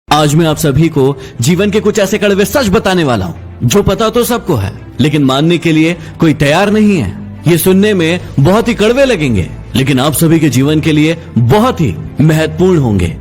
आज मैं आप सभी को जीवन के कुछ ऐसे कड़वे सच बताने वाला हूँ जो पता तो सबको है लेकिन मानने के लिए कोई तैयार नहीं है। ये सुनने में बहुत ही कड़वे लगेंगे लेकिन आप सभी के जीवन के लिए बहुत ही महत्वपूर्ण होंगे।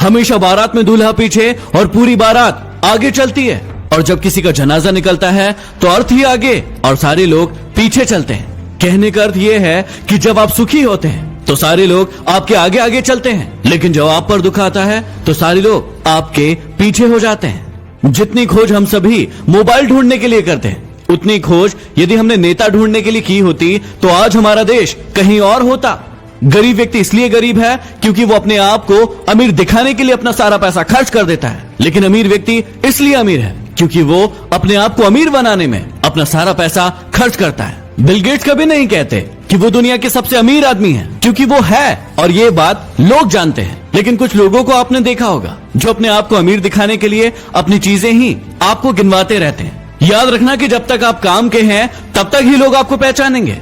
हमेशा बारात में दूल्हा पीछे और पूरी बारात आगे चलती है और जब किसी का जनाजा निकलता है तो अर्थ ही आगे और सारे लोग पीछे चलते हैं। कहने का अर्थ ये है कि जब आप सुखी होते हैं तो सारे लोग आपके आगे आगे चलते हैं, लेकिन जब आप पर दुख आता है तो सारे लोग आपके पीछे हो जाते हैं। जितनी खोज हम सभी मोबाइल ढूंढने के लिए करते हैं, उतनी खोज यदि हमने नेता ढूंढने के लिए की होती तो आज हमारा देश कहीं और होता। गरीब व्यक्ति इसलिए गरीब है क्योंकि वो अपने आप को अमीर दिखाने के लिए अपना सारा पैसा खर्च कर देता है, लेकिन अमीर व्यक्ति इसलिए अमीर है क्योंकि वो अपने आप को अमीर बनाने में अपना सारा पैसा खर्च करता है। बिल गेट्स कभी नहीं कहते कि वो दुनिया के सबसे अमीर आदमी है क्योंकि वो है और ये बात लोग जानते हैं। लेकिन कुछ लोगों को आपने देखा होगा जो अपने आप को अमीर दिखाने के लिए अपनी चीजें ही आपको गिनवाते रहते हैं। याद रखना कि जब तक आप काम के हैं तब तक ही लोग आपको पहचानेंगे,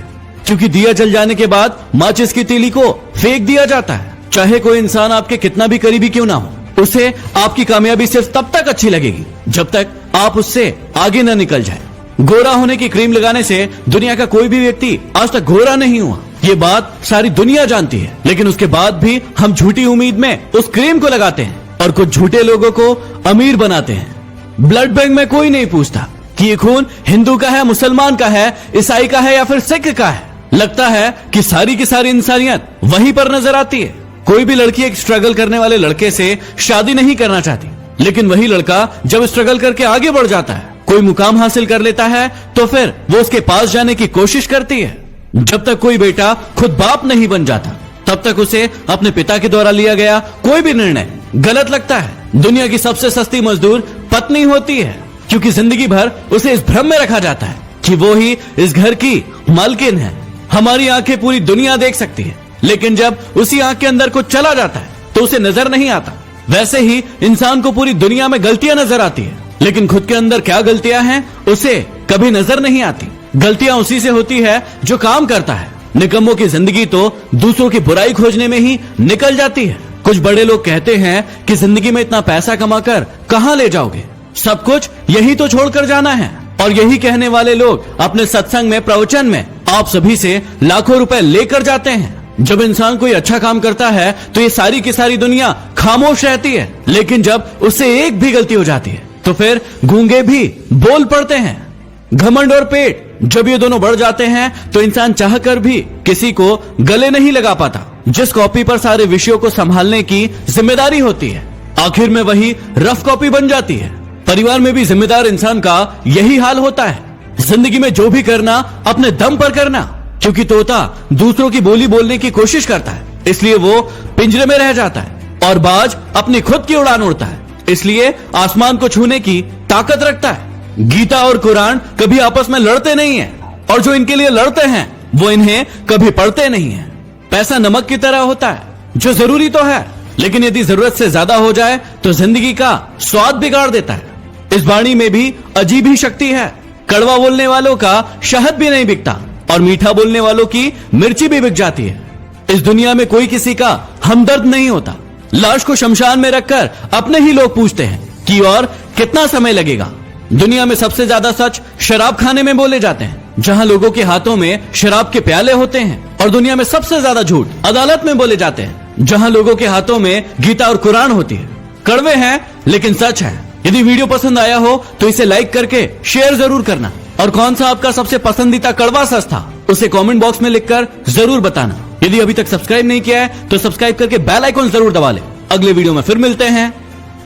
क्योंकि दिया जल जाने के बाद माचिस की तीली को फेंक दिया जाता है। चाहे कोई इंसान आपके कितना भी करीबी क्यों ना हो, उसे आपकी कामयाबी सिर्फ तब तक अच्छी लगेगी जब तक आप उससे आगे न निकल जाए। गोरा होने की क्रीम लगाने से दुनिया का कोई भी व्यक्ति आज तक गोरा नहीं हुआ, ये बात सारी दुनिया जानती है, लेकिन उसके बाद भी हम झूठी उम्मीद में उस क्रीम को लगाते हैं और कुछ झूठे लोगों को अमीर बनाते हैं। ब्लड बैंक में कोई नहीं पूछता कि ये खून हिंदू का है, मुसलमान का है, ईसाई का है या फिर सिख का है। लगता है कि सारी की सारी इंसानियत वहीं पर नजर आती है। कोई भी लड़की एक स्ट्रगल करने वाले लड़के से शादी नहीं करना चाहती, लेकिन वही लड़का जब स्ट्रगल करके आगे बढ़ जाता है, कोई मुकाम हासिल कर लेता है तो फिर वो उसके पास जाने की कोशिश करती है। जब तक कोई बेटा खुद बाप नहीं बन जाता तब तक उसे अपने पिता के द्वारा लिया गया कोई भी निर्णय गलत लगता है। दुनिया की सबसे सस्ती मजदूर पत्नी होती है क्योंकि जिंदगी भर उसे इस भ्रम में रखा जाता है कि वो ही इस घर की मालकिन है। हमारी आंखें पूरी दुनिया देख सकती है, लेकिन जब उसी आंख के अंदर कुछ चला जाता है तो उसे नजर नहीं आता। वैसे ही इंसान को पूरी दुनिया में गलतियां नजर आती है, लेकिन खुद के अंदर क्या गलतियां हैं उसे कभी नजर नहीं आती। गलतियां उसी से होती है जो काम करता है। निकम्मों की जिंदगी तो दूसरों की बुराई खोजने में ही निकल जाती है। कुछ बड़े लोग कहते हैं कि जिंदगी में इतना पैसा कमाकर कहां ले जाओगे, सब कुछ यही तो छोड़कर जाना है। और यही कहने वाले लोग अपने सत्संग में, प्रवचन में आप सभी से लाखों रुपए लेकर जाते हैं। जब इंसान कोई अच्छा काम करता है तो ये सारी की सारी दुनिया खामोश रहती है, लेकिन जब उससे एक भी गलती हो जाती है तो फिर गूंगे भी बोल पड़ते हैं। घमंड और पेट जब ये दोनों बढ़ जाते हैं तो इंसान चाहकर भी किसी को गले नहीं लगा पाता। जिस कॉपी पर सारे विषयों को संभालने की जिम्मेदारी होती है, आखिर में वही रफ कॉपी बन जाती है। परिवार में भी जिम्मेदार इंसान का यही हाल होता है। जिंदगी में जो भी करना अपने दम पर करना, क्योंकि तोता दूसरों की बोली बोलने की कोशिश करता है इसलिए वो पिंजरे में रह जाता है, और बाज अपनी खुद की उड़ान उड़ता है इसलिए आसमान को छूने की ताकत रखता है। गीता और कुरान कभी आपस में लड़ते नहीं हैं, और जो इनके लिए लड़ते हैं वो इन्हें कभी पढ़ते नहीं हैं। पैसा नमक की तरह होता है जो जरूरी तो है, लेकिन यदि जरूरत से ज्यादा हो जाए तो जिंदगी का स्वाद बिगाड़ देता है। इस वाणी में भी अजीब ही शक्ति है। कड़वा बोलने वालों का शहद भी नहीं बिकता और मीठा बोलने वालों की मिर्ची भी बिक जाती है। इस दुनिया में कोई किसी का हमदर्द नहीं होता। लाश को शमशान में रखकर अपने ही लोग पूछते हैं कि और कितना समय लगेगा। दुनिया में सबसे ज्यादा सच शराब खाने में बोले जाते हैं, जहां लोगों के हाथों में शराब के प्याले होते हैं, और दुनिया में सबसे ज्यादा झूठ अदालत में बोले जाते हैं, जहां लोगों के हाथों में गीता और कुरान होती है। कड़वे हैं लेकिन सच है। यदि वीडियो पसंद आया हो तो इसे लाइक करके शेयर जरूर करना, और कौन सा आपका सबसे पसंदीदा कड़वा सच था उसे कमेंट बॉक्स में लिखकर जरूर बताना। यदि अभी तक सब्सक्राइब नहीं किया है तो सब्सक्राइब करके बेल आइकन जरूर दबा लें। अगले वीडियो में फिर मिलते हैं।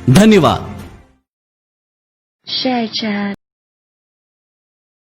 धन्यवाद। Share chat.